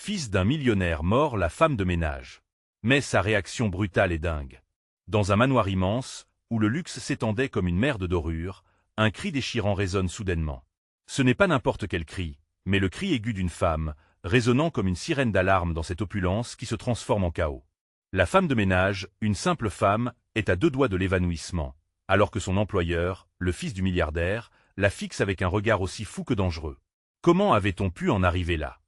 fils d'un millionnaire mort, la femme de ménage. Mais sa réaction brutale est dingue. Dans un manoir immense, où le luxe s'étendait comme une mer de dorures, un cri déchirant résonne soudainement. Ce n'est pas n'importe quel cri, mais le cri aigu d'une femme, résonnant comme une sirène d'alarme dans cette opulence qui se transforme en chaos. La femme de ménage, une simple femme, est à 2 doigts de l'évanouissement, alors que son employeur, le fils du milliardaire, la fixe avec un regard aussi fou que dangereux. Comment avait-on pu en arriver là?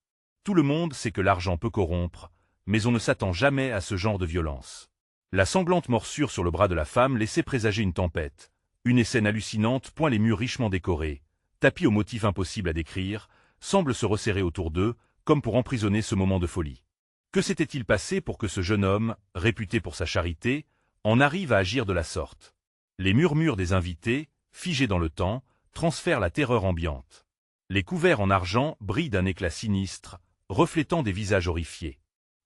Tout le monde sait que l'argent peut corrompre, mais on ne s'attend jamais à ce genre de violence. La sanglante morsure sur le bras de la femme laissait présager une tempête. Une scène hallucinante, point les murs richement décorés, tapis aux motifs impossibles à décrire, semble se resserrer autour d'eux, comme pour emprisonner ce moment de folie. Que s'était-il passé pour que ce jeune homme, réputé pour sa charité, en arrive à agir de la sorte? Les murmures des invités, figés dans le temps, transfèrent la terreur ambiante. Les couverts en argent brillent d'un éclat sinistre, reflétant des visages horrifiés.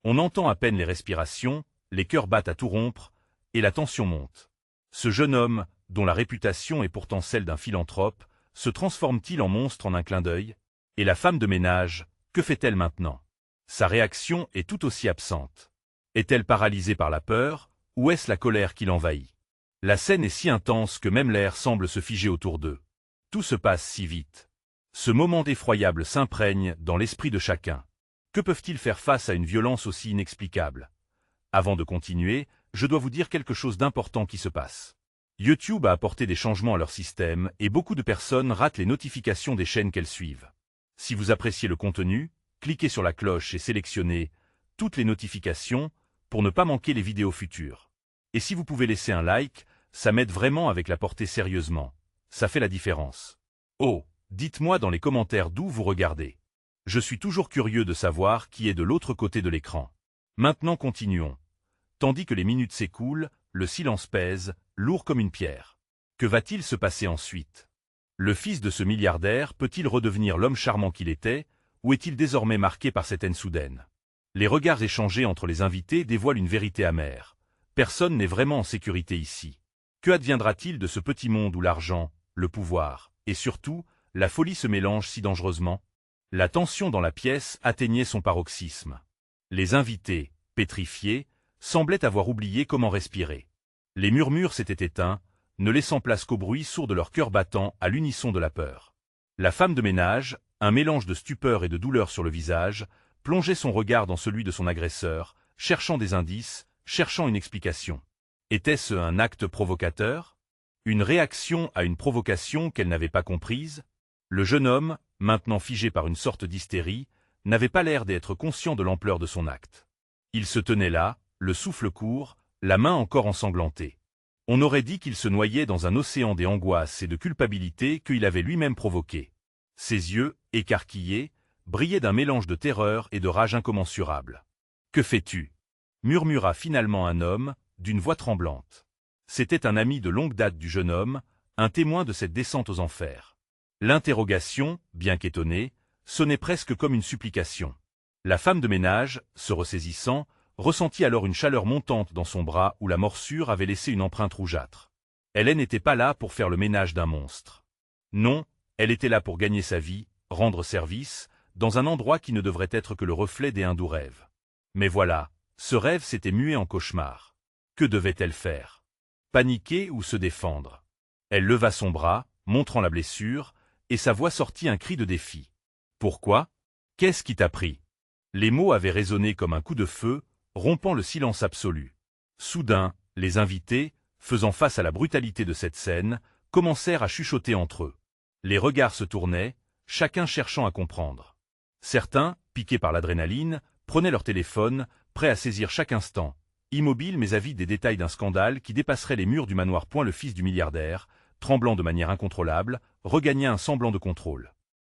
On entend à peine les respirations, les cœurs battent à tout rompre, et la tension monte. Ce jeune homme, dont la réputation est pourtant celle d'un philanthrope, se transforme-t-il en monstre en un clin d'œil? Et la femme de ménage, que fait-elle maintenant? Sa réaction est tout aussi absente. Est-elle paralysée par la peur, ou est-ce la colère qui l'envahit? La scène est si intense que même l'air semble se figer autour d'eux. Tout se passe si vite. Ce moment effroyable s'imprègne dans l'esprit de chacun. Que peuvent-ils faire face à une violence aussi inexplicable? Avant de continuer, je dois vous dire quelque chose d'important qui se passe. YouTube a apporté des changements à leur système et beaucoup de personnes ratent les notifications des chaînes qu'elles suivent. Si vous appréciez le contenu, cliquez sur la cloche et sélectionnez toutes les notifications pour ne pas manquer les vidéos futures. Et si vous pouvez laisser un like, ça m'aide vraiment avec la portée sérieusement. Ça fait la différence. Oh, dites-moi dans les commentaires d'où vous regardez. Je suis toujours curieux de savoir qui est de l'autre côté de l'écran. Maintenant continuons. Tandis que les minutes s'écoulent, le silence pèse, lourd comme une pierre. Que va-t-il se passer ensuite? Le fils de ce milliardaire peut-il redevenir l'homme charmant qu'il était, ou est-il désormais marqué par cette haine soudaine? Les regards échangés entre les invités dévoilent une vérité amère. Personne n'est vraiment en sécurité ici. Que adviendra-t-il de ce petit monde où l'argent, le pouvoir, et surtout, la folie se mélangent si dangereusement? La tension dans la pièce atteignait son paroxysme. Les invités, pétrifiés, semblaient avoir oublié comment respirer. Les murmures s'étaient éteints, ne laissant place qu'au bruit sourd de leurs cœurs battant à l'unisson de la peur. La femme de ménage, un mélange de stupeur et de douleur sur le visage, plongeait son regard dans celui de son agresseur, cherchant des indices, cherchant une explication. Était-ce un acte provocateur? Une réaction à une provocation qu'elle n'avait pas comprise? Le jeune homme, maintenant figé par une sorte d'hystérie, n'avait pas l'air d'être conscient de l'ampleur de son acte. Il se tenait là, le souffle court, la main encore ensanglantée. On aurait dit qu'il se noyait dans un océan des angoisses et de culpabilité qu'il avait lui-même provoqué. Ses yeux, écarquillés, brillaient d'un mélange de terreur et de rage incommensurable. « Que fais-tu » murmura finalement un homme, d'une voix tremblante. C'était un ami de longue date du jeune homme, un témoin de cette descente aux enfers. L'interrogation, bien qu'étonnée, sonnait presque comme une supplication. La femme de ménage, se ressaisissant, ressentit alors une chaleur montante dans son bras où la morsure avait laissé une empreinte rougeâtre. Elle n'était pas là pour faire le ménage d'un monstre. Non, elle était là pour gagner sa vie, rendre service, dans un endroit qui ne devrait être que le reflet des hindous rêves. Mais voilà, ce rêve s'était mué en cauchemar. Que devait-elle faire? Paniquer ou se défendre? Elle leva son bras, montrant la blessure, et sa voix sortit un cri de défi. Pourquoi? Qu'est-ce qui t'a pris? Les mots avaient résonné comme un coup de feu, rompant le silence absolu. Soudain, les invités, faisant face à la brutalité de cette scène, commencèrent à chuchoter entre eux. Les regards se tournaient, chacun cherchant à comprendre. Certains, piqués par l'adrénaline, prenaient leur téléphone, prêts à saisir chaque instant, immobiles mais avides des détails d'un scandale qui dépasserait les murs du manoir. Le fils du milliardaire, tremblant de manière incontrôlable, regagna un semblant de contrôle.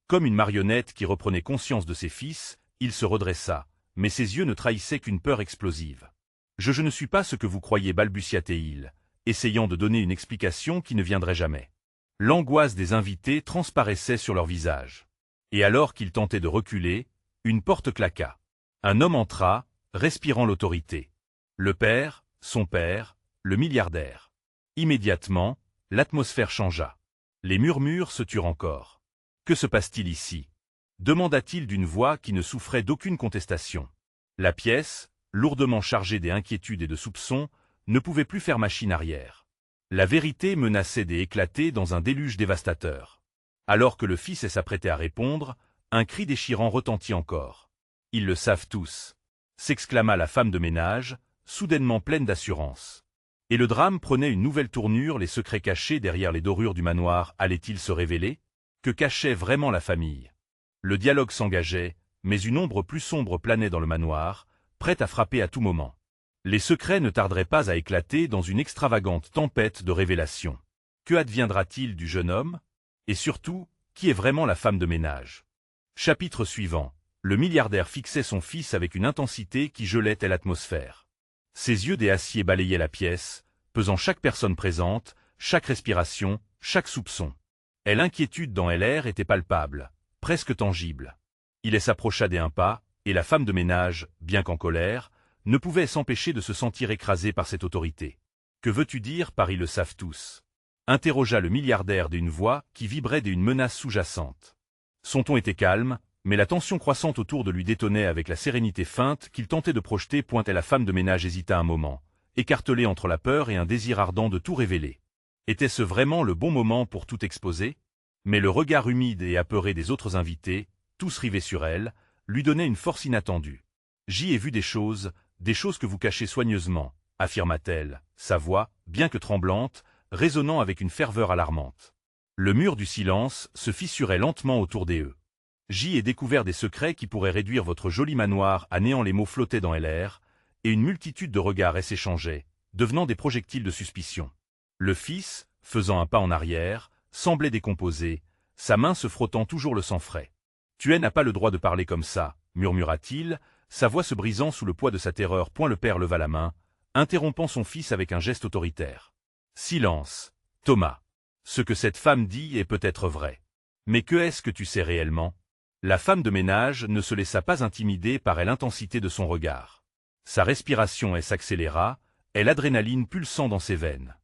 Comme une marionnette qui reprenait conscience de ses fils, il se redressa, mais ses yeux ne trahissaient qu'une peur explosive. « Je ne suis pas ce que vous croyez, balbutia-t-il, essayant de donner une explication qui ne viendrait jamais. L'angoisse des invités transparaissait sur leur visage. Et alors qu'il tentait de reculer, une porte claqua. Un homme entra, respirant l'autorité. Le père, son père, le milliardaire. Immédiatement, l'atmosphère changea. Les murmures se turent encore. Que se passe-t-il ici? demanda-t-il d'une voix qui ne souffrait d'aucune contestation. La pièce, lourdement chargée d'inquiétudes et de soupçons, ne pouvait plus faire machine arrière. La vérité menaçait d'éclater dans un déluge dévastateur. Alors que le fils s'apprêtait à répondre, un cri déchirant retentit encore. « Ils le savent tous !» s'exclama la femme de ménage, soudainement pleine d'assurance. Et le drame prenait une nouvelle tournure, les secrets cachés derrière les dorures du manoir allaient-ils se révéler? Que cachait vraiment la famille? Le dialogue s'engageait, mais une ombre plus sombre planait dans le manoir, prête à frapper à tout moment. Les secrets ne tarderaient pas à éclater dans une extravagante tempête de révélations. Que adviendra-t-il du jeune homme? Et surtout, qui est vraiment la femme de ménage? Chapitre suivant. Le milliardaire fixait son fils avec une intensité qui gelait l'atmosphère. Ses yeux d'acier balayaient la pièce, pesant chaque personne présente, chaque respiration, chaque soupçon. Et l'inquiétude dans l'air était palpable, presque tangible. Il s'approcha d'un pas, et la femme de ménage, bien qu'en colère, ne pouvait s'empêcher de se sentir écrasée par cette autorité. « Que veux-tu dire par « ils le savent tous » interrogea le milliardaire d'une voix qui vibrait d'une menace sous-jacente. Son ton était calme, mais la tension croissante autour de lui détonnait avec la sérénité feinte qu'il tentait de projeter. La femme de ménage hésita un moment, écartelée entre la peur et un désir ardent de tout révéler. Était-ce vraiment le bon moment pour tout exposer? Mais le regard humide et apeuré des autres invités, tous rivés sur elle, lui donnait une force inattendue. « J'y ai vu des choses que vous cachez soigneusement, » affirma-t-elle, sa voix, bien que tremblante, résonnant avec une ferveur alarmante. Le mur du silence se fissurait lentement autour d'eux. « J'y ai découvert des secrets qui pourraient réduire votre joli manoir à néant. » Les mots flottaient dans l'air, et une multitude de regards s'échangeaient, devenant des projectiles de suspicion. Le fils, faisant un pas en arrière, semblait décomposé, sa main se frottant toujours le sang frais. « Tu n'as pas le droit de parler comme ça, » murmura-t-il, sa voix se brisant sous le poids de sa terreur. Le père leva la main, interrompant son fils avec un geste autoritaire. « Silence, Thomas. Ce que cette femme dit est peut-être vrai. Mais que est-ce que tu sais réellement ?» La femme de ménage ne se laissa pas intimider par l'intensité de son regard. Sa respiration s'accéléra, et l'adrénaline pulsant dans ses veines.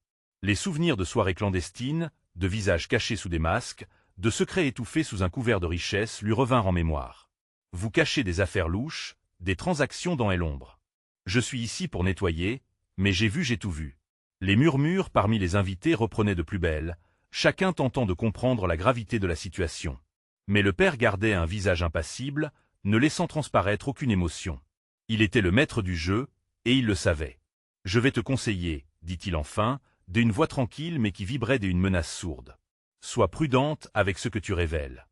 Les souvenirs de soirées clandestines, de visages cachés sous des masques, de secrets étouffés sous un couvert de richesse lui revinrent en mémoire. « Vous cachez des affaires louches, des transactions dans l'ombre. Je suis ici pour nettoyer, mais j'ai tout vu. » Les murmures parmi les invités reprenaient de plus belle, chacun tentant de comprendre la gravité de la situation. Mais le père gardait un visage impassible, ne laissant transparaître aucune émotion. Il était le maître du jeu, et il le savait. « Je vais te conseiller, » dit-il enfin, d'une voix tranquille mais qui vibrait d'une menace sourde. « Sois prudente avec ce que tu révèles.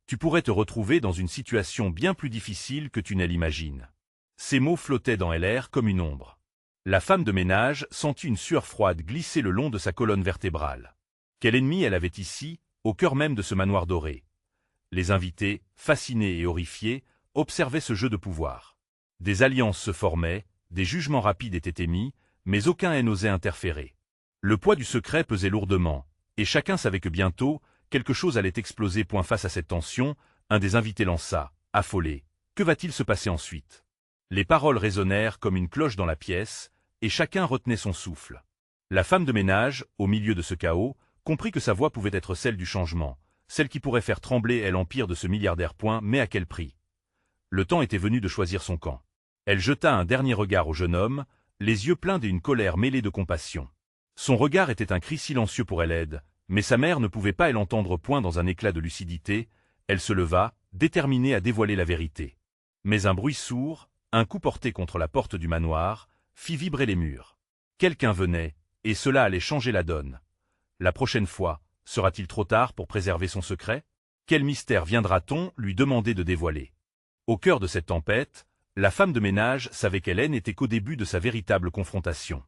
Tu pourrais te retrouver dans une situation bien plus difficile que tu ne l'imagines. » Ces mots flottaient dans l'air comme une ombre. La femme de ménage sentit une sueur froide glisser le long de sa colonne vertébrale. Quel ennemi elle avait ici, au cœur même de ce manoir doré? Les invités, fascinés et horrifiés, observaient ce jeu de pouvoir. Des alliances se formaient, des jugements rapides étaient émis, mais aucun n'osait interférer. Le poids du secret pesait lourdement, et chacun savait que bientôt, quelque chose allait exploser. Face à cette tension, un des invités lança, affolé. « Que va-t-il se passer ensuite ?» Les paroles résonnèrent comme une cloche dans la pièce, et chacun retenait son souffle. La femme de ménage, au milieu de ce chaos, comprit que sa voix pouvait être celle du changement, celle qui pourrait faire trembler l'empire de ce milliardaire. Mais à quel prix? Le temps était venu de choisir son camp. Elle jeta un dernier regard au jeune homme, les yeux pleins d'une colère mêlée de compassion. Son regard était un cri silencieux pour elle, mais sa mère ne pouvait pas l'entendre. Dans un éclat de lucidité, elle se leva, déterminée à dévoiler la vérité. Mais un bruit sourd, un coup porté contre la porte du manoir, fit vibrer les murs. Quelqu'un venait, et cela allait changer la donne. La prochaine fois, sera-t-il trop tard pour préserver son secret? Quel mystère viendra-t-on lui demander de dévoiler? Au cœur de cette tempête, la femme de ménage savait qu'Hélène n'était qu'au début de sa véritable confrontation.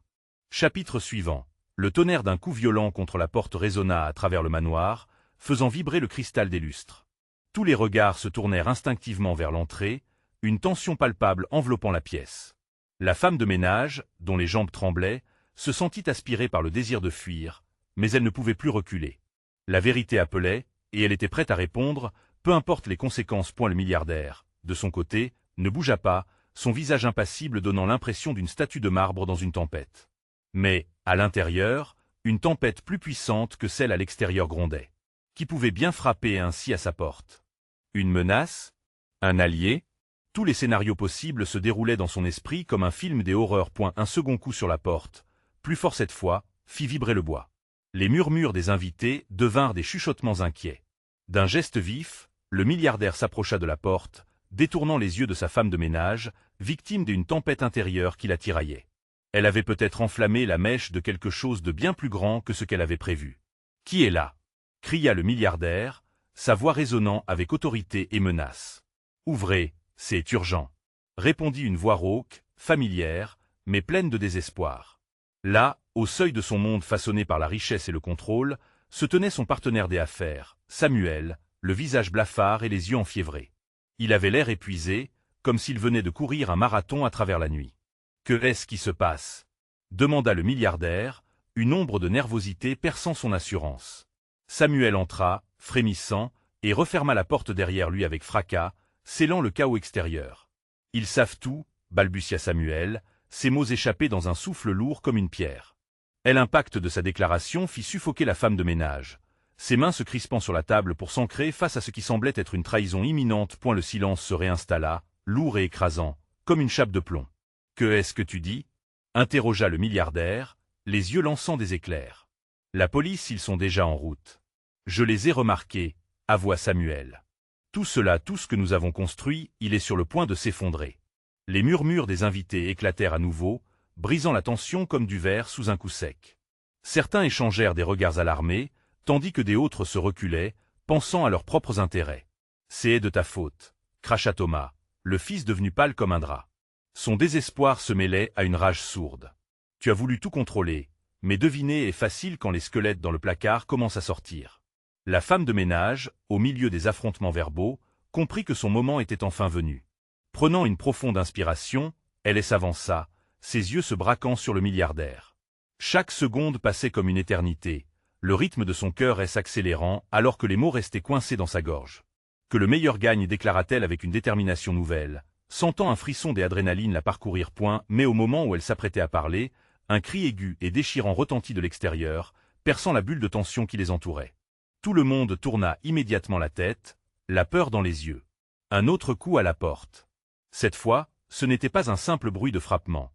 Chapitre suivant. Le tonnerre d'un coup violent contre la porte résonna à travers le manoir, faisant vibrer le cristal des lustres. Tous les regards se tournèrent instinctivement vers l'entrée, une tension palpable enveloppant la pièce. La femme de ménage, dont les jambes tremblaient, se sentit aspirée par le désir de fuir, mais elle ne pouvait plus reculer. La vérité appelait, et elle était prête à répondre, peu importe les conséquences. Le milliardaire, de son côté, ne bougea pas, son visage impassible donnant l'impression d'une statue de marbre dans une tempête. Mais, à l'intérieur, une tempête plus puissante que celle à l'extérieur grondait. Qui pouvait bien frapper ainsi à sa porte? Une menace? Un allié? Tous les scénarios possibles se déroulaient dans son esprit comme un film des horreurs. Un second coup sur la porte, plus fort cette fois, fit vibrer le bois. Les murmures des invités devinrent des chuchotements inquiets. D'un geste vif, le milliardaire s'approcha de la porte, détournant les yeux de sa femme de ménage, victime d'une tempête intérieure qui la tiraillait. Elle avait peut-être enflammé la mèche de quelque chose de bien plus grand que ce qu'elle avait prévu. « Qui est là » cria le milliardaire, sa voix résonnant avec autorité et menace. « Ouvrez, c'est urgent » répondit une voix rauque, familière, mais pleine de désespoir. Là, au seuil de son monde façonné par la richesse et le contrôle, se tenait son partenaire des affaires, Samuel, le visage blafard et les yeux enfiévrés. Il avait l'air épuisé, comme s'il venait de courir un marathon à travers la nuit. « Que est-ce qui se passe » demanda le milliardaire, une ombre de nervosité perçant son assurance. Samuel entra, frémissant, et referma la porte derrière lui avec fracas, scellant le chaos extérieur. « Ils savent tout » balbutia Samuel, ses mots échappés dans un souffle lourd comme une pierre. L'impact de sa déclaration fit suffoquer la femme de ménage, ses mains se crispant sur la table pour s'ancrer face à ce qui semblait être une trahison imminente. Le silence se réinstalla, lourd et écrasant, comme une chape de plomb. « Que est-ce que tu dis » interrogea le milliardaire, les yeux lançant des éclairs. « La police, ils sont déjà en route. »« Je les ai remarqués » avoua Samuel. « Tout ce que nous avons construit, il est sur le point de s'effondrer. » Les murmures des invités éclatèrent à nouveau, brisant la tension comme du verre sous un coup sec. Certains échangèrent des regards alarmés, tandis que des autres se reculaient, pensant à leurs propres intérêts. « C'est de ta faute » cracha Thomas, le fils devenu pâle comme un drap. Son désespoir se mêlait à une rage sourde. « Tu as voulu tout contrôler, mais deviner est facile quand les squelettes dans le placard commencent à sortir. » La femme de ménage, au milieu des affrontements verbaux, comprit que son moment était enfin venu. Prenant une profonde inspiration, elle s'avança, ses yeux se braquant sur le milliardaire. Chaque seconde passait comme une éternité, le rythme de son cœur s'accélérant alors que les mots restaient coincés dans sa gorge. « Que le meilleur gagne » déclara-t-elle avec une détermination nouvelle, sentant un frisson des adrénalines la parcourir. Mais au moment où elle s'apprêtait à parler, un cri aigu et déchirant retentit de l'extérieur, perçant la bulle de tension qui les entourait. Tout le monde tourna immédiatement la tête, la peur dans les yeux. Un autre coup à la porte. Cette fois, ce n'était pas un simple bruit de frappement.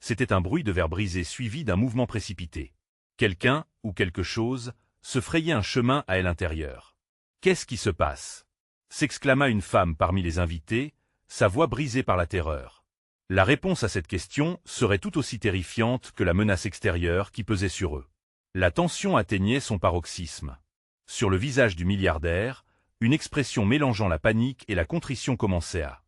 C'était un bruit de verre brisé suivi d'un mouvement précipité. Quelqu'un, ou quelque chose, se frayait un chemin à l'intérieur. « Qu'est-ce qui se passe » s'exclama une femme parmi les invités, sa voix brisée par la terreur. La réponse à cette question serait tout aussi terrifiante que la menace extérieure qui pesait sur eux. La tension atteignait son paroxysme. Sur le visage du milliardaire, une expression mélangeant la panique et la contrition commençait à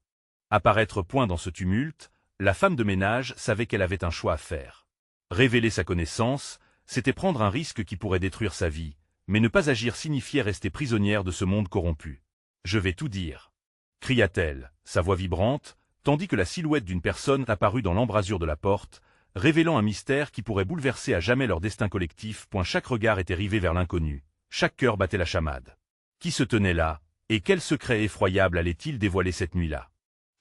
apparaître. Dans ce tumulte, la femme de ménage savait qu'elle avait un choix à faire. Révéler sa connaissance, c'était prendre un risque qui pourrait détruire sa vie, mais ne pas agir signifiait rester prisonnière de ce monde corrompu. « Je vais tout dire » cria-t-elle, sa voix vibrante, tandis que la silhouette d'une personne apparut dans l'embrasure de la porte, révélant un mystère qui pourrait bouleverser à jamais leur destin collectif. Chaque regard était rivé vers l'inconnu, chaque cœur battait la chamade. Qui se tenait là, et quel secret effroyable allait-il dévoiler cette nuit-là?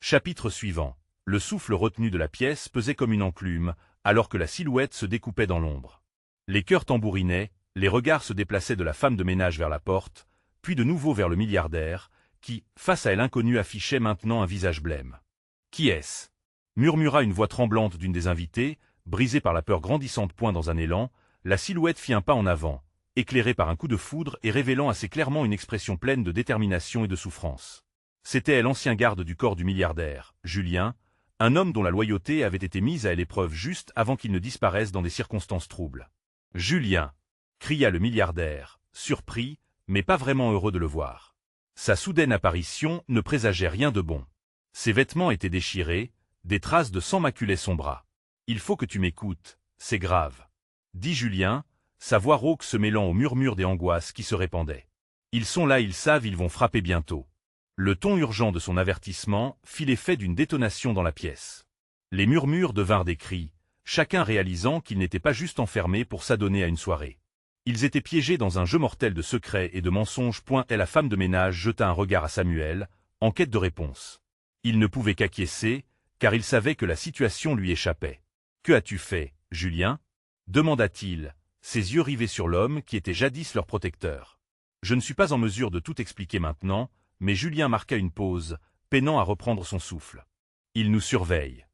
Chapitre suivant. Le souffle retenu de la pièce pesait comme une enclume, alors que la silhouette se découpait dans l'ombre. Les cœurs tambourinaient, les regards se déplaçaient de la femme de ménage vers la porte, puis de nouveau vers le milliardaire, qui, face à l'inconnu, affichait maintenant un visage blême. « Qui est-ce » murmura une voix tremblante d'une des invitées, brisée par la peur grandissante. Dans un élan, la silhouette fit un pas en avant, éclairée par un coup de foudre et révélant assez clairement une expression pleine de détermination et de souffrance. C'était l'ancien garde du corps du milliardaire, Julien, un homme dont la loyauté avait été mise à l'épreuve juste avant qu'il ne disparaisse dans des circonstances troubles. « Julien » cria le milliardaire, surpris, mais pas vraiment heureux de le voir. Sa soudaine apparition ne présageait rien de bon. Ses vêtements étaient déchirés, des traces de sang maculaient son bras. « Il faut que tu m'écoutes, c'est grave » dit Julien, sa voix rauque se mêlant au murmure des angoisses qui se répandaient. « Ils sont là, ils savent, ils vont frapper bientôt. » Le ton urgent de son avertissement fit l'effet d'une détonation dans la pièce. Les murmures devinrent des cris, chacun réalisant qu'il n'était pas juste enfermé pour s'adonner à une soirée. Ils étaient piégés dans un jeu mortel de secrets et de mensonges. Et la femme de ménage jeta un regard à Samuel, en quête de réponse. Il ne pouvait qu'acquiescer, car il savait que la situation lui échappait. « Que as-tu fait, Julien » demanda-t-il, ses yeux rivés sur l'homme qui était jadis leur protecteur. « Je ne suis pas en mesure de tout expliquer maintenant, mais Julien marqua une pause, peinant à reprendre son souffle. Ils nous surveillent.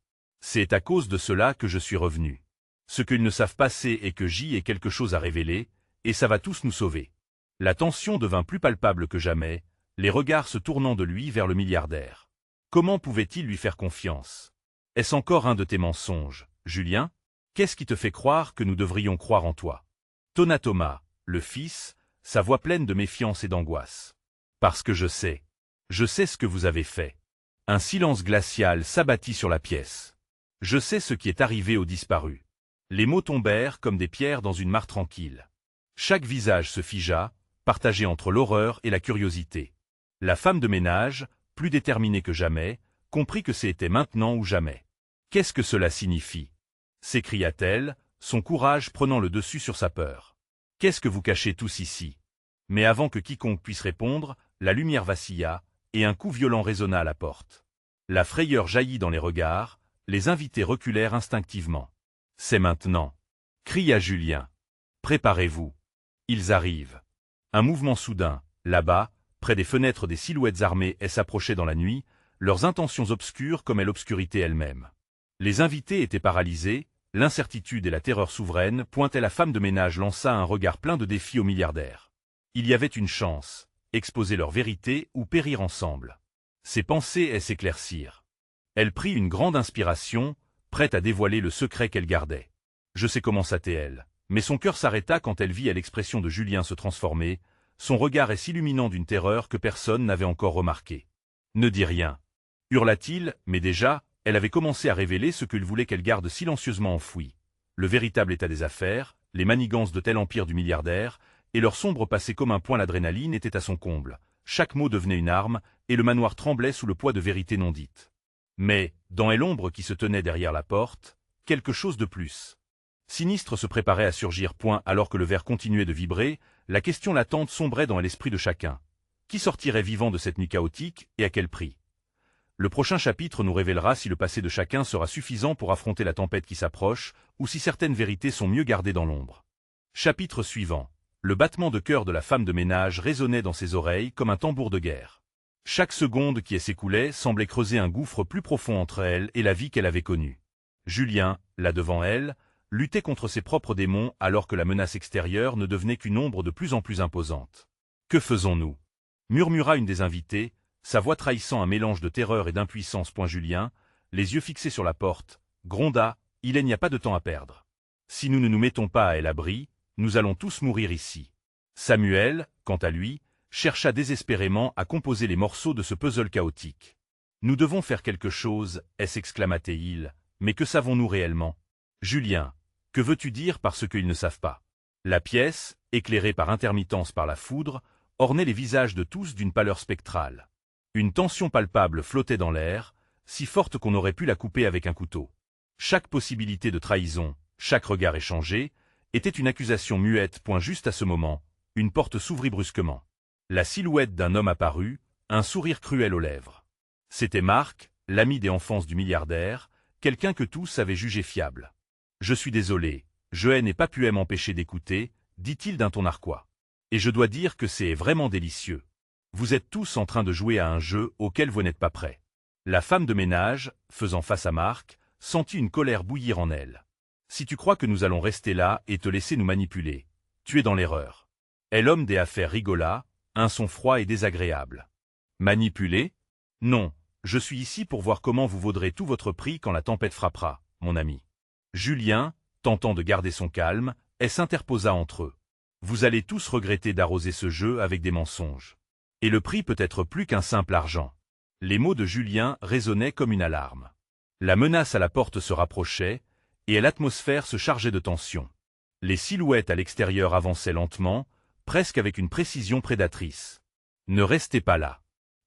C'est à cause de cela que je suis revenu. Ce qu'ils ne savent pas c'est que j'y ai quelque chose à révéler, et ça va tous nous sauver. La tension devint plus palpable que jamais, les regards se tournant de lui vers le milliardaire. Comment pouvait-il lui faire confiance? Est-ce encore un de tes mensonges, Julien? Qu'est-ce qui te fait croire que nous devrions croire en toi? Tonna Thomas, le fils, sa voix pleine de méfiance et d'angoisse. Parce que je sais ce que vous avez fait. Un silence glacial s'abattit sur la pièce. Je sais ce qui est arrivé aux disparus. Les mots tombèrent comme des pierres dans une mare tranquille. Chaque visage se figea, partagé entre l'horreur et la curiosité. La femme de ménage, plus déterminée que jamais, comprit que c'était maintenant ou jamais. « Qu'est-ce que cela signifie » s'écria-t-elle, son courage prenant le dessus sur sa peur. « Qu'est-ce que vous cachez tous ici » Mais avant que quiconque puisse répondre, la lumière vacilla, et un coup violent résonna à la porte. La frayeur jaillit dans les regards, les invités reculèrent instinctivement. « C'est maintenant » cria Julien. « Préparez-vous. Ils arrivent. » Un mouvement soudain, là-bas, près des fenêtres des silhouettes armées s'approchaient dans la nuit, leurs intentions obscures comme est l'obscurité elle-même. Les invités étaient paralysés, l'incertitude et la terreur souveraine pointaient. La femme de ménage lança un regard plein de défis au milliardaire. Il y avait une chance, exposer leur vérité ou périr ensemble. Ses pensées s'éclaircirent. Elle prit une grande inspiration, prête à dévoiler le secret qu'elle gardait. Je sais comment s'était-elle, mais son cœur s'arrêta quand elle vit à l'expression de Julien se transformer, son regard s'illuminant d'une terreur que personne n'avait encore remarquée. « Ne dis rien » hurla-t-il, mais déjà, elle avait commencé à révéler ce qu'il voulait qu'elle garde silencieusement enfoui. Le véritable état des affaires, les manigances de tel empire du milliardaire, et leur sombre passé comme un poing. L'adrénaline était à son comble. Chaque mot devenait une arme, et le manoir tremblait sous le poids de vérités non dites. Mais, dans l'ombre qui se tenait derrière la porte, quelque chose de plus. Sinistre se préparait à surgir. Alors que le verre continuait de vibrer, la question latente sombrait dans l'esprit de chacun. Qui sortirait vivant de cette nuit chaotique, et à quel prix? Le prochain chapitre nous révélera si le passé de chacun sera suffisant pour affronter la tempête qui s'approche, ou si certaines vérités sont mieux gardées dans l'ombre. Chapitre suivant. Le battement de cœur de la femme de ménage résonnait dans ses oreilles comme un tambour de guerre. Chaque seconde qui s'écoulait semblait creuser un gouffre plus profond entre elle et la vie qu'elle avait connue. Julien, là devant elle, luttait contre ses propres démons alors que la menace extérieure ne devenait qu'une ombre de plus en plus imposante. « Que faisons-nous » murmura une des invitées, sa voix trahissant un mélange de terreur et d'impuissance. Julien, les yeux fixés sur la porte, gronda « Il n'y a pas de temps à perdre. Si nous ne nous mettons pas à l'abri, nous allons tous mourir ici. » Samuel, quant à lui, chercha désespérément à composer les morceaux de ce puzzle chaotique. « Nous devons faire quelque chose, s'exclama-t-il, mais que savons-nous réellement? Julien, que veux-tu dire par ce qu'ils ne savent pas ?» La pièce, éclairée par intermittence par la foudre, ornait les visages de tous d'une pâleur spectrale. Une tension palpable flottait dans l'air, si forte qu'on aurait pu la couper avec un couteau. Chaque possibilité de trahison, chaque regard échangé, était une accusation muette. Juste à ce moment, une porte s'ouvrit brusquement. La silhouette d'un homme apparut, un sourire cruel aux lèvres. C'était Marc, l'ami des enfances du milliardaire, quelqu'un que tous avaient jugé fiable. « Je suis désolé, je n'ai pas pu m'empêcher d'écouter, dit-il d'un ton narquois. Et je dois dire que c'est vraiment délicieux. Vous êtes tous en train de jouer à un jeu auquel vous n'êtes pas prêts. » La femme de ménage, faisant face à Marc, sentit une colère bouillir en elle. « Si tu crois que nous allons rester là et te laisser nous manipuler, tu es dans l'erreur. » Et l'homme des affaires rigola, un son froid et désagréable. « Manipuler? Non, je suis ici pour voir comment vous vaudrez tout votre prix quand la tempête frappera, mon ami. » Julien, tentant de garder son calme, s'interposa entre eux. « Vous allez tous regretter d'arroser ce jeu avec des mensonges. Et le prix peut être plus qu'un simple argent. » Les mots de Julien résonnaient comme une alarme. La menace à la porte se rapprochait, et l'atmosphère se chargeait de tension. Les silhouettes à l'extérieur avançaient lentement, presque avec une précision prédatrice. « Ne restez pas là !»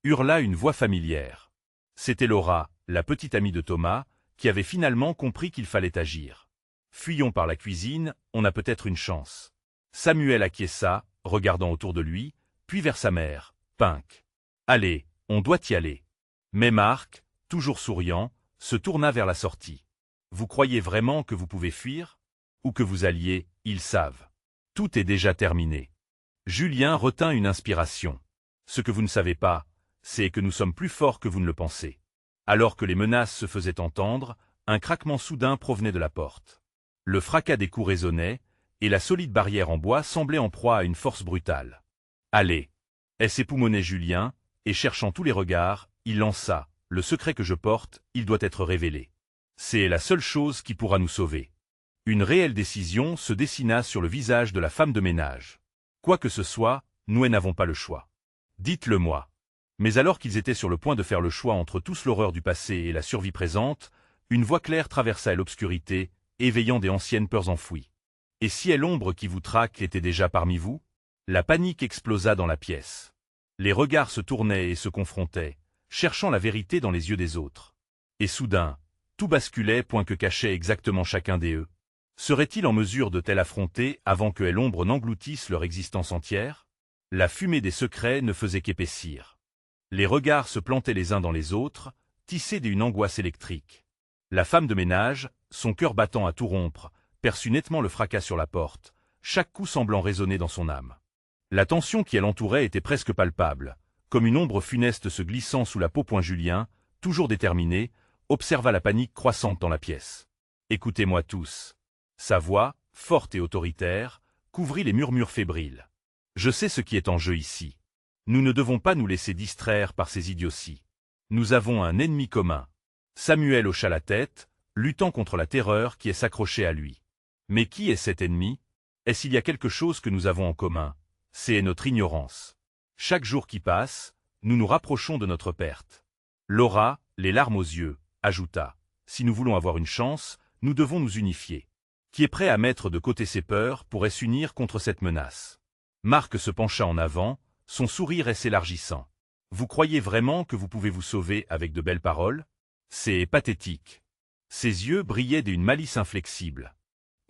hurla une voix familière. C'était Laura, la petite amie de Thomas, qui avait finalement compris qu'il fallait agir. « Fuyons par la cuisine, on a peut-être une chance. » Samuel acquiesça, regardant autour de lui, puis vers sa mère. « Pink. Allez, on doit y aller. » Mais Marc, toujours souriant, se tourna vers la sortie. « Vous croyez vraiment que vous pouvez fuir? Où que vous alliez, ils savent. Tout est déjà terminé. » Julien retint une inspiration. « Ce que vous ne savez pas, c'est que nous sommes plus forts que vous ne le pensez. » Alors que les menaces se faisaient entendre, un craquement soudain provenait de la porte. Le fracas des coups résonnait, et la solide barrière en bois semblait en proie à une force brutale. « Allez !» s'époumonnait Julien, et cherchant tous les regards, il lança « Le secret que je porte, il doit être révélé. C'est la seule chose qui pourra nous sauver. » Une réelle décision se dessina sur le visage de la femme de ménage. « Quoi que ce soit, nous n'avons pas le choix. Dites-le-moi. » Mais alors qu'ils étaient sur le point de faire le choix entre tous l'horreur du passé et la survie présente, une voix claire traversa l'obscurité, éveillant des anciennes peurs enfouies. « Et si l'ombre qui vous traque était déjà parmi vous ?» La panique explosa dans la pièce. Les regards se tournaient et se confrontaient, cherchant la vérité dans les yeux des autres. Et soudain, tout basculait point que cachait exactement chacun d'eux. Serait-il en mesure de tel affronter avant que l'ombre n'engloutisse leur existence entière? La fumée des secrets ne faisait qu'épaissir. Les regards se plantaient les uns dans les autres, tissés d'une angoisse électrique. La femme de ménage, son cœur battant à tout rompre, perçut nettement le fracas sur la porte, chaque coup semblant résonner dans son âme. La tension qui l'entourait était presque palpable, comme une ombre funeste se glissant sous la peau. Julien, toujours déterminé, observa la panique croissante dans la pièce. « Écoutez-moi tous. » Sa voix, forte et autoritaire, couvrit les murmures fébriles. « Je sais ce qui est en jeu ici. Nous ne devons pas nous laisser distraire par ces idioties. Nous avons un ennemi commun. » Samuel hocha la tête, luttant contre la terreur qui s'accrochait à lui. « Mais qui est cet ennemi? Est-ce qu'il y a quelque chose que nous avons en commun? C'est notre ignorance. Chaque jour qui passe, nous nous rapprochons de notre perte. » Laura, les larmes aux yeux, ajouta « Si nous voulons avoir une chance, nous devons nous unifier. Qui est prêt à mettre de côté ses peurs pourrait s'unir contre cette menace. » Marc se pencha en avant, son sourire s'élargissant. « Vous croyez vraiment que vous pouvez vous sauver avec de belles paroles? C'est pathétique. » Ses yeux brillaient d'une malice inflexible.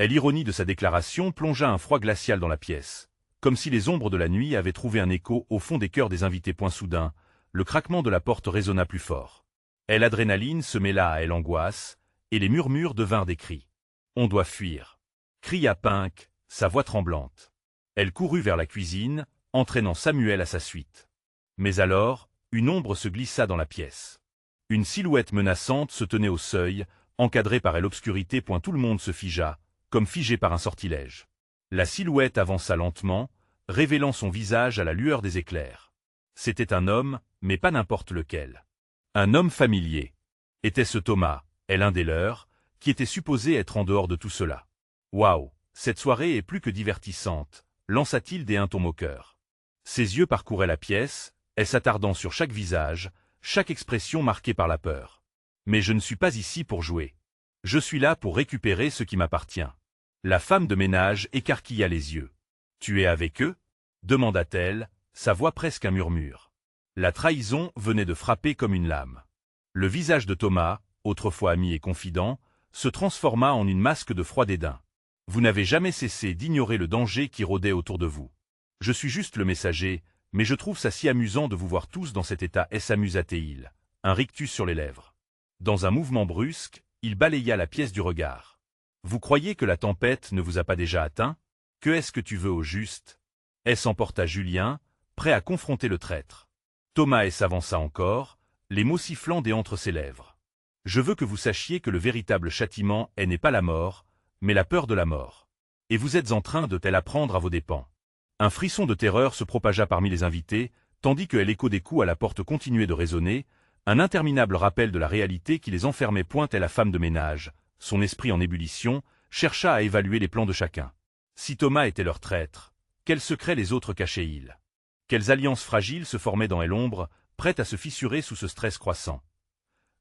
L'ironie de sa déclaration plongea un froid glacial dans la pièce, comme si les ombres de la nuit avaient trouvé un écho au fond des cœurs des invités. Soudain, le craquement de la porte résonna plus fort. L'adrénaline se mêla à l'angoisse, et les murmures devinrent des cris. « On doit fuir !» cria Pink, sa voix tremblante. Elle courut vers la cuisine, entraînant Samuel à sa suite. Mais alors, une ombre se glissa dans la pièce. Une silhouette menaçante se tenait au seuil, encadrée par l'obscurité. Tout le monde se figea, comme figé par un sortilège. La silhouette avança lentement, révélant son visage à la lueur des éclairs. C'était un homme, mais pas n'importe lequel. Un homme familier. Était-ce Thomas, l'un des leurs, qui était supposé être en dehors de tout cela? « Waouh, cette soirée est plus que divertissante », lança-t-il d'un ton moqueur. Ses yeux parcouraient la pièce, s'attardant sur chaque visage, chaque expression marquée par la peur. « Mais je ne suis pas ici pour jouer. Je suis là pour récupérer ce qui m'appartient. » La femme de ménage écarquilla les yeux. « Tu es avec eux ?» demanda-t-elle, sa voix presque un murmure. La trahison venait de frapper comme une lame. Le visage de Thomas, autrefois ami et confident, se transforma en une masque de froid dédain. « Vous n'avez jamais cessé d'ignorer le danger qui rôdait autour de vous. Je suis juste le messager, mais je trouve ça si amusant de vous voir tous dans cet état. » s'amusa-t-il, un rictus sur les lèvres. Dans un mouvement brusque, il balaya la pièce du regard. « Vous croyez que la tempête ne vous a pas déjà atteint? Que est-ce que tu veux au juste ?» s'emporta Julien, prêt à confronter le traître. Thomas s'avança encore, les mots sifflant d'entre ses lèvres. « Je veux que vous sachiez que le véritable châtiment n'est pas la mort, mais la peur de la mort. Et vous êtes en train de l'apprendre à vos dépens. » Un frisson de terreur se propagea parmi les invités, tandis que l'écho des coups à la porte continuait de résonner, un interminable rappel de la réalité qui les enfermait. La femme de ménage, son esprit en ébullition, chercha à évaluer les plans de chacun. Si Thomas était leur traître, quels secrets les autres cachaient-ils? Quelles alliances fragiles se formaient dans l'ombre, prêtes à se fissurer sous ce stress croissant?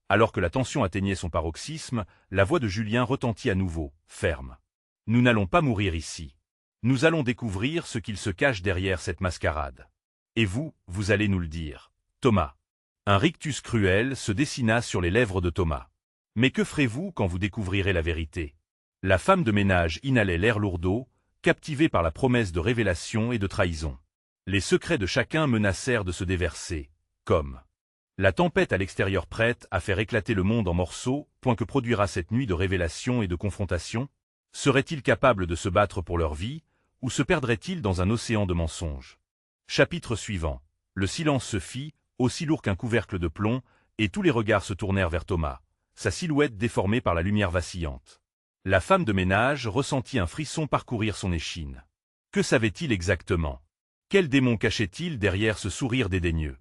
Alors que la tension atteignait son paroxysme, la voix de Julien retentit à nouveau, ferme. « Nous n'allons pas mourir ici. Nous allons découvrir ce qu'il se cache derrière cette mascarade. Et vous, vous allez nous le dire. Thomas. » Un rictus cruel se dessina sur les lèvres de Thomas. « Mais que ferez-vous quand vous découvrirez la vérité ?» La femme de ménage inhalait l'air lourdeau, captivée par la promesse de révélation et de trahison. Les secrets de chacun menacèrent de se déverser, comme la tempête à l'extérieur prête à faire éclater le monde en morceaux. Que produira cette nuit de révélation et de confrontation? Seraient-ils capables de se battre pour leur vie, ou se perdraient-ils dans un océan de mensonges? Chapitre suivant. Le silence se fit, aussi lourd qu'un couvercle de plomb, et tous les regards se tournèrent vers Thomas, sa silhouette déformée par la lumière vacillante. La femme de ménage ressentit un frisson parcourir son échine. Que savait-il exactement? Quel démon cachait-il derrière ce sourire dédaigneux?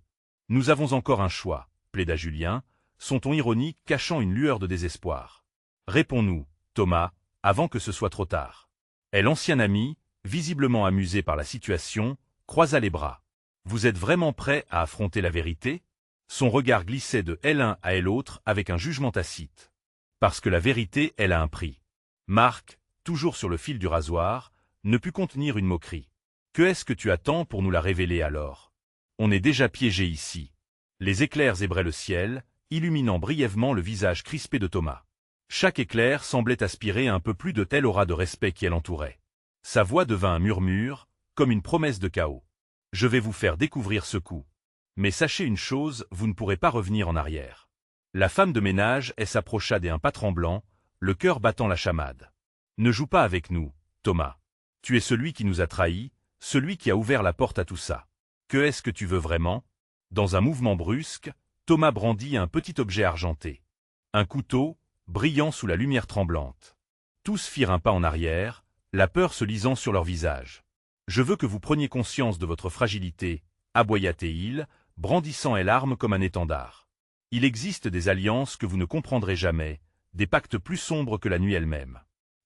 Nous avons encore un choix, plaida Julien, son ton ironique cachant une lueur de désespoir. Réponds-nous, Thomas, avant que ce soit trop tard. Et l'ancien ami, visiblement amusé par la situation, croisa les bras. Vous êtes vraiment prêt à affronter la vérité? Son regard glissait de l'un à l'autre avec un jugement tacite. Parce que la vérité, elle a un prix. Marc, toujours sur le fil du rasoir, ne put contenir une moquerie. Que est-ce que tu attends pour nous la révéler alors? On est déjà piégé ici. Les éclairs zébraient le ciel, illuminant brièvement le visage crispé de Thomas. Chaque éclair semblait aspirer un peu plus de telle aura de respect qui l'entourait. Sa voix devint un murmure, comme une promesse de chaos. Je vais vous faire découvrir ce coup. Mais sachez une chose, vous ne pourrez pas revenir en arrière. La femme de ménage, elle s'approcha d'un pas tremblant, le cœur battant la chamade. Ne joue pas avec nous, Thomas. Tu es celui qui nous a trahis, celui qui a ouvert la porte à tout ça. Que est-ce que tu veux vraiment? Dans un mouvement brusque, Thomas brandit un petit objet argenté. Un couteau, brillant sous la lumière tremblante. Tous firent un pas en arrière, la peur se lisant sur leur visage. Je veux que vous preniez conscience de votre fragilité, aboya-t-il, brandissant l'arme comme un étendard. Il existe des alliances que vous ne comprendrez jamais, des pactes plus sombres que la nuit elle-même.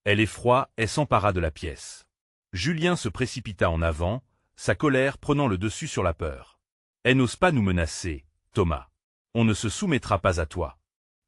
Elle effroi et s'empara de la pièce. Julien se précipita en avant, sa colère prenant le dessus sur la peur. Elle n'ose pas nous menacer, Thomas. On ne se soumettra pas à toi.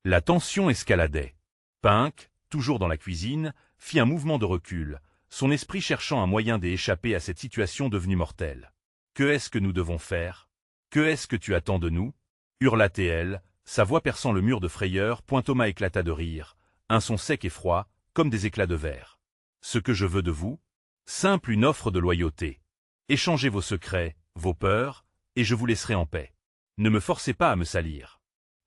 La tension escaladait. Pink, toujours dans la cuisine, fit un mouvement de recul, son esprit cherchant un moyen d'échapper à cette situation devenue mortelle. Que est-ce que nous devons faire? Que est-ce que tu attends de nous? Hurla-t-elle, sa voix perçant le mur de frayeur. Thomas éclata de rire, un son sec et froid, comme des éclats de verre. Ce que je veux de vous? Simple une offre de loyauté. Échangez vos secrets, vos peurs, et je vous laisserai en paix. Ne me forcez pas à me salir.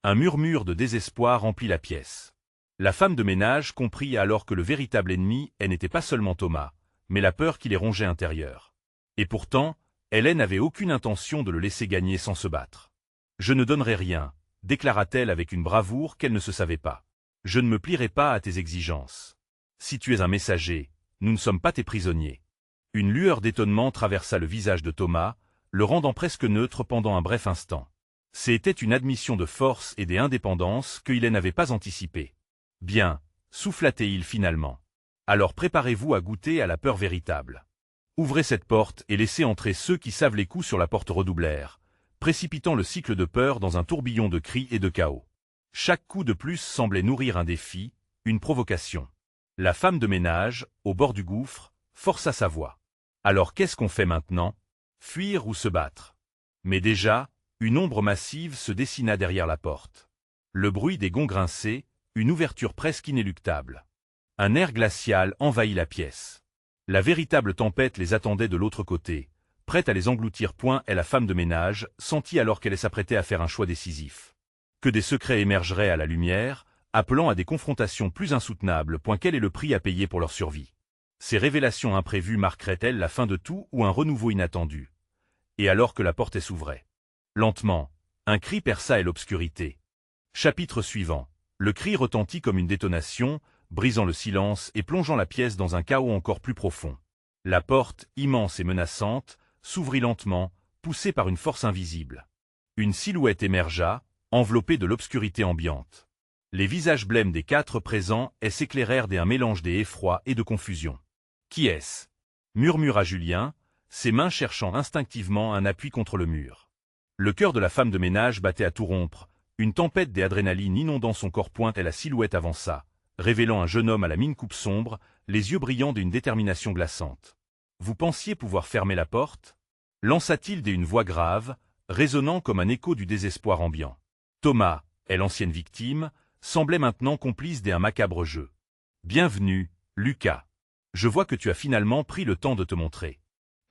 Un murmure de désespoir remplit la pièce. La femme de ménage comprit alors que le véritable ennemi, elle n'était pas seulement Thomas, mais la peur qui les rongeait intérieure. Et pourtant, elle n'avait aucune intention de le laisser gagner sans se battre. Je ne donnerai rien, déclara-t-elle avec une bravoure qu'elle ne se savait pas. Je ne me plierai pas à tes exigences. Si tu es un messager, nous ne sommes pas tes prisonniers. Une lueur d'étonnement traversa le visage de Thomas, le rendant presque neutre pendant un bref instant. C'était une admission de force et d'indépendance qu'il n'avait pas anticipée. Bien, souffla-t-il finalement. Alors préparez-vous à goûter à la peur véritable. Ouvrez cette porte et laissez entrer ceux qui savent. Les coups sur la porte redoublèrent, précipitant le cycle de peur dans un tourbillon de cris et de chaos. Chaque coup de plus semblait nourrir un défi, une provocation. La femme de ménage, au bord du gouffre, força sa voix. Alors qu'est-ce qu'on fait maintenant? Fuir ou se battre? Mais déjà, une ombre massive se dessina derrière la porte. Le bruit des gonds grinçait, une ouverture presque inéluctable. Un air glacial envahit la pièce. La véritable tempête les attendait de l'autre côté, prête à les engloutir. Et la femme de ménage sentit alors qu'elle s'apprêtait à faire un choix décisif. Que des secrets émergeraient à la lumière, appelant à des confrontations plus insoutenables. Quel est le prix à payer pour leur survie? Ces révélations imprévues marqueraient-elles la fin de tout ou un renouveau inattendu? Et alors que la porte s'ouvrait. Lentement, un cri perça l'obscurité. Chapitre suivant. Le cri retentit comme une détonation, brisant le silence et plongeant la pièce dans un chaos encore plus profond. La porte, immense et menaçante, s'ouvrit lentement, poussée par une force invisible. Une silhouette émergea, enveloppée de l'obscurité ambiante. Les visages blêmes des quatre présents s'éclairèrent d'un mélange d'effroi et de confusion. « Qui est-ce » murmura Julien, ses mains cherchant instinctivement un appui contre le mur. Le cœur de la femme de ménage battait à tout rompre, une tempête d'adrénaline inondant son corps. Et la silhouette avança, révélant un jeune homme à la mine coupe sombre, les yeux brillants d'une détermination glaçante. « Vous pensiez pouvoir fermer la porte » lança-t-il d'une voix grave, résonnant comme un écho du désespoir ambiant. Thomas, l'ancienne victime, semblait maintenant complice d'un macabre jeu. « Bienvenue, Lucas. Je vois que tu as finalement pris le temps de te montrer. »«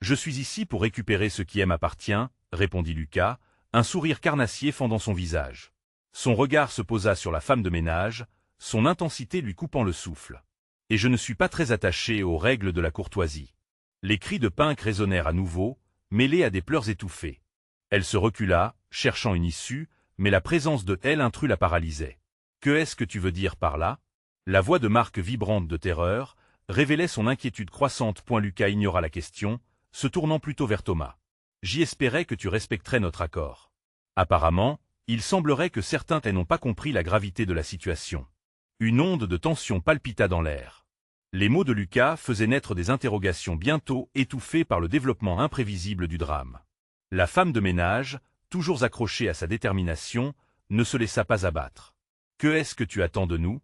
Je suis ici pour récupérer ce qui m'appartient, » répondit Lucas, un sourire carnassier fendant son visage. Son regard se posa sur la femme de ménage, son intensité lui coupant le souffle. « Et je ne suis pas très attaché aux règles de la courtoisie. » Les cris de Pink résonnèrent à nouveau, mêlés à des pleurs étouffés. Elle se recula, cherchant une issue, mais la présence de l'intrus la paralysait. « Que est-ce que tu veux dire par là ?» La voix de Marc, vibrante de terreur, révélait son inquiétude croissante. Lucas ignora la question, se tournant plutôt vers Thomas. « J'y espérais que tu respecterais notre accord. » Apparemment, il semblerait que certains n'ont pas compris la gravité de la situation. Une onde de tension palpita dans l'air. Les mots de Lucas faisaient naître des interrogations bientôt étouffées par le développement imprévisible du drame. La femme de ménage, toujours accrochée à sa détermination, ne se laissa pas abattre. « Que est-ce que tu attends de nous?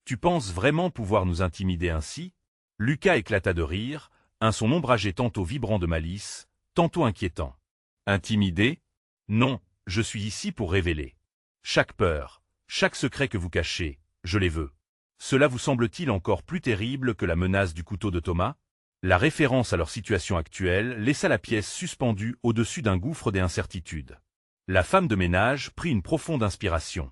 Tu penses vraiment pouvoir nous intimider ainsi ?» Lucas éclata de rire, un son ombragé tantôt vibrant de malice, tantôt inquiétant. « Intimider? Non, je suis ici pour révéler. Chaque peur, chaque secret que vous cachez, je les veux. Cela vous semble-t-il encore plus terrible que la menace du couteau de Thomas ?» La référence à leur situation actuelle laissa la pièce suspendue au-dessus d'un gouffre d'incertitude. La femme de ménage prit une profonde inspiration.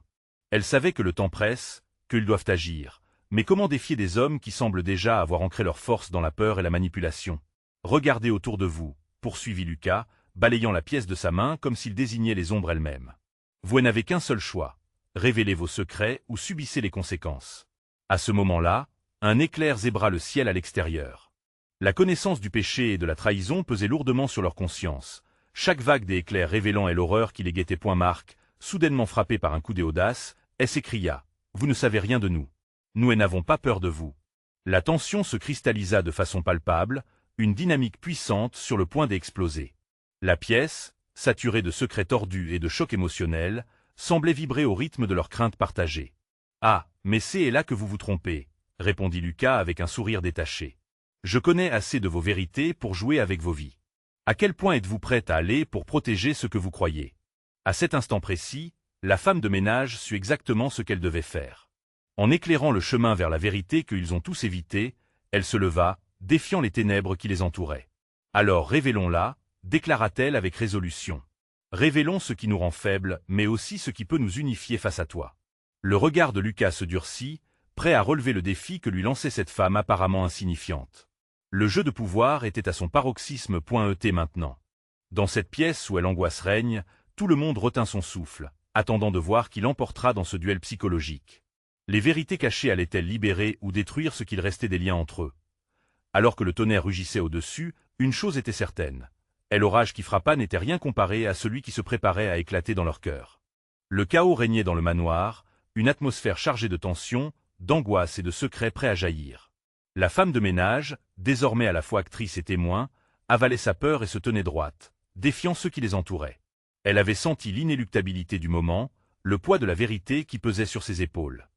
Elle savait que le temps presse, qu'ils doivent agir, mais comment défier des hommes qui semblent déjà avoir ancré leur force dans la peur et la manipulation? « Regardez autour de vous, » poursuivit Lucas, balayant la pièce de sa main comme s'il désignait les ombres elles-mêmes. « Vous n'avez qu'un seul choix, révélez vos secrets ou subissez les conséquences. » À ce moment-là, un éclair zébra le ciel à l'extérieur. La connaissance du péché et de la trahison pesait lourdement sur leur conscience. Chaque vague des éclairs révélant l'horreur qui les guettait. Marc, soudainement frappé par un coup d'audace, s'écria « Vous ne savez rien de nous. Nous n'avons pas peur de vous. » La tension se cristallisa de façon palpable, une dynamique puissante sur le point d'exploser. La pièce, saturée de secrets tordus et de chocs émotionnels, semblait vibrer au rythme de leurs craintes partagées. « Ah, mais c'est là que vous vous trompez, » répondit Lucas avec un sourire détaché. « Je connais assez de vos vérités pour jouer avec vos vies. À quel point êtes-vous prête à aller pour protéger ce que vous croyez ?» À cet instant précis, la femme de ménage sut exactement ce qu'elle devait faire. En éclairant le chemin vers la vérité qu'ils ont tous évité, elle se leva, défiant les ténèbres qui les entouraient. « Alors révélons-la, » déclara-t-elle avec résolution. « Révélons ce qui nous rend faibles, mais aussi ce qui peut nous unifier face à toi. » Le regard de Lucas se durcit, prêt à relever le défi que lui lançait cette femme apparemment insignifiante. Le jeu de pouvoir était à son paroxysme. Maintenant. Dans cette pièce où l'angoisse règne, tout le monde retint son souffle, attendant de voir qui l'emportera dans ce duel psychologique. Les vérités cachées allaient-elles libérer ou détruire ce qu'il restait des liens entre eux? Alors que le tonnerre rugissait au-dessus, une chose était certaine. L'orage qui frappa n'était rien comparé à celui qui se préparait à éclater dans leur cœur. Le chaos régnait dans le manoir, une atmosphère chargée de tension, d'angoisse et de secrets prêts à jaillir. La femme de ménage, désormais à la fois actrice et témoin, avalait sa peur et se tenait droite, défiant ceux qui les entouraient. Elle avait senti l'inéluctabilité du moment, le poids de la vérité qui pesait sur ses épaules.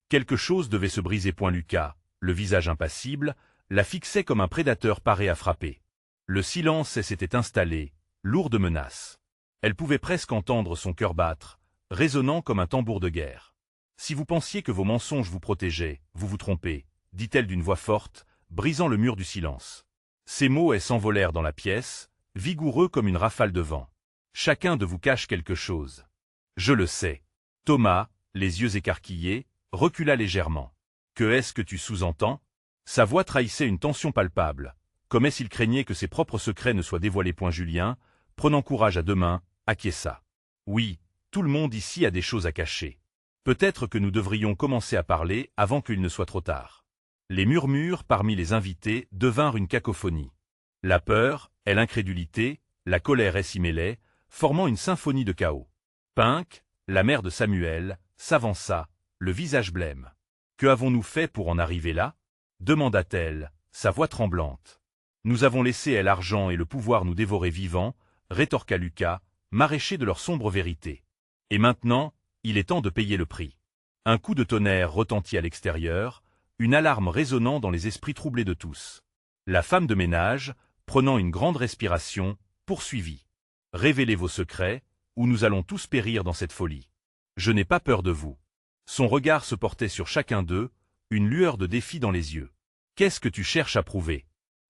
Quelque chose devait se briser. Lucas, le visage impassible, la fixait comme un prédateur paré à frapper. Le silence s'était installé, lourd de menaces. Elle pouvait presque entendre son cœur battre, résonnant comme un tambour de guerre. « Si vous pensiez que vos mensonges vous protégeaient, vous vous trompez, » dit-elle d'une voix forte, brisant le mur du silence. Ces mots s'envolèrent dans la pièce, vigoureux comme une rafale de vent. « Chacun de vous cache quelque chose. »« Je le sais. » Thomas, les yeux écarquillés, recula légèrement. « Que est-ce que tu sous-entends » Sa voix trahissait une tension palpable, comme s'il craignait que ses propres secrets ne soient dévoilés. Julien, prenant courage à deux mains, acquiesça. « Oui, tout le monde ici a des choses à cacher. Peut-être que nous devrions commencer à parler avant qu'il ne soit trop tard. » Les murmures parmi les invités devinrent une cacophonie. La peur, l'incrédulité, la colère s'y mêlaient, formant une symphonie de chaos. Pink, la mère de Samuel, s'avança, le visage blême. « Que avons-nous fait pour en arriver là » demanda-t-elle, sa voix tremblante. « Nous avons laissé l'argent et le pouvoir nous dévorer vivants, » rétorqua Lucas, maraîcher de leur sombre vérité. « Et maintenant, il est temps de payer le prix. » Un coup de tonnerre retentit à l'extérieur, une alarme résonnant dans les esprits troublés de tous. La femme de ménage, prenant une grande respiration, poursuivit. « Révélez vos secrets, ou nous allons tous périr dans cette folie. Je n'ai pas peur de vous. » Son regard se portait sur chacun d'eux, une lueur de défi dans les yeux. « Qu'est-ce que tu cherches à prouver »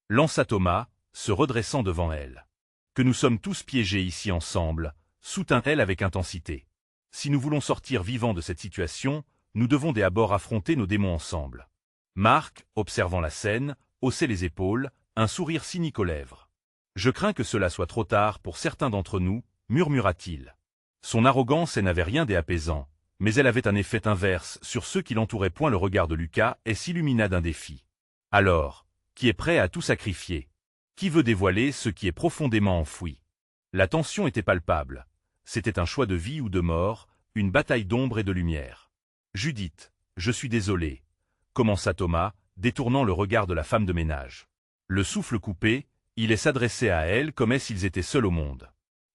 lança Thomas, se redressant devant elle. « Que nous sommes tous piégés ici ensemble, » soutint-elle avec intensité. « Si nous voulons sortir vivants de cette situation, nous devons d'abord affronter nos démons ensemble. » Marc, observant la scène, haussait les épaules, un sourire cynique aux lèvres. « Je crains que cela soit trop tard pour certains d'entre nous, » murmura-t-il. Son arrogance n'avait rien d'apaisant, mais elle avait un effet inverse sur ceux qui l'entouraient. Le regard de Lucas s'illumina d'un défi. Alors, qui est prêt à tout sacrifier? Qui veut dévoiler ce qui est profondément enfoui? La tension était palpable. C'était un choix de vie ou de mort, une bataille d'ombre et de lumière. Judith, je suis désolé, commença Thomas, détournant le regard de la femme de ménage. Le souffle coupé, il s'adressait à elle comme s'ils étaient seuls au monde.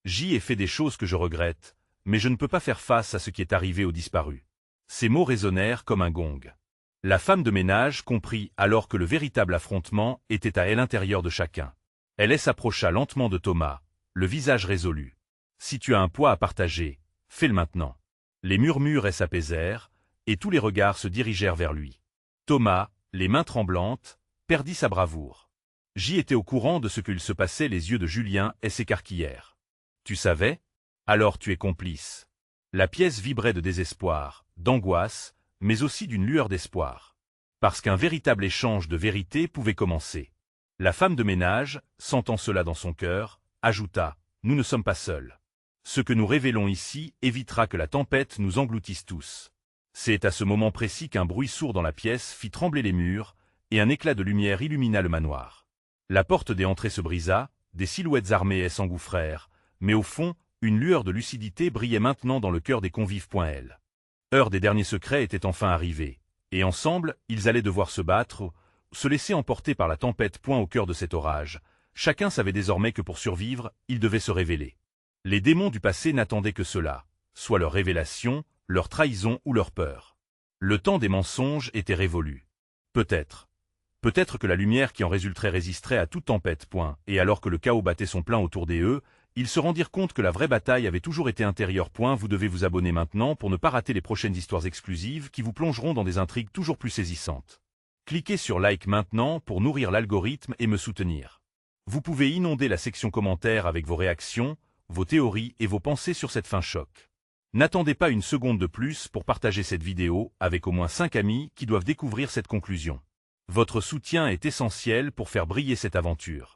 J'y ai fait des choses que je regrette, mais je ne peux pas faire face à ce qui est arrivé aux disparus. Ces mots résonnèrent comme un gong. La femme de ménage comprit alors que le véritable affrontement était à l'intérieur de chacun. Elle s'approcha lentement de Thomas, le visage résolu. Si tu as un poids à partager, fais-le maintenant. Les murmures s'apaisèrent, et tous les regards se dirigèrent vers lui. Thomas, les mains tremblantes, perdit sa bravoure. J'y étais au courant de ce qu'il se passait. Les yeux de Julien s'écarquillèrent. Tu savais? Alors tu es complice. La pièce vibrait de désespoir, d'angoisse, mais aussi d'une lueur d'espoir. Parce qu'un véritable échange de vérité pouvait commencer. La femme de ménage, sentant cela dans son cœur, ajouta « Nous ne sommes pas seuls. Ce que nous révélons ici évitera que la tempête nous engloutisse tous. » C'est à ce moment précis qu'un bruit sourd dans la pièce fit trembler les murs, et un éclat de lumière illumina le manoir. La porte des entrées se brisa, des silhouettes armées s'engouffrèrent, mais au fond, une lueur de lucidité brillait maintenant dans le cœur des convives. L'heure des derniers secrets était enfin arrivée, et ensemble, ils allaient devoir se battre, se laisser emporter par la tempête. Au cœur de cet orage, chacun savait désormais que pour survivre, il devait se révéler. Les démons du passé n'attendaient que cela, soit leur révélation, leur trahison ou leur peur. Le temps des mensonges était révolu. Peut-être que la lumière qui en résulterait résisterait à toute tempête. Et alors que le chaos battait son plein autour d'eux, ils se rendirent compte que la vraie bataille avait toujours été intérieure. Vous devez vous abonner maintenant pour ne pas rater les prochaines histoires exclusives qui vous plongeront dans des intrigues toujours plus saisissantes. Cliquez sur like maintenant pour nourrir l'algorithme et me soutenir. Vous pouvez inonder la section commentaires avec vos réactions, vos théories et vos pensées sur cette fin choc. N'attendez pas une seconde de plus pour partager cette vidéo avec au moins 5 amis qui doivent découvrir cette conclusion. Votre soutien est essentiel pour faire briller cette aventure.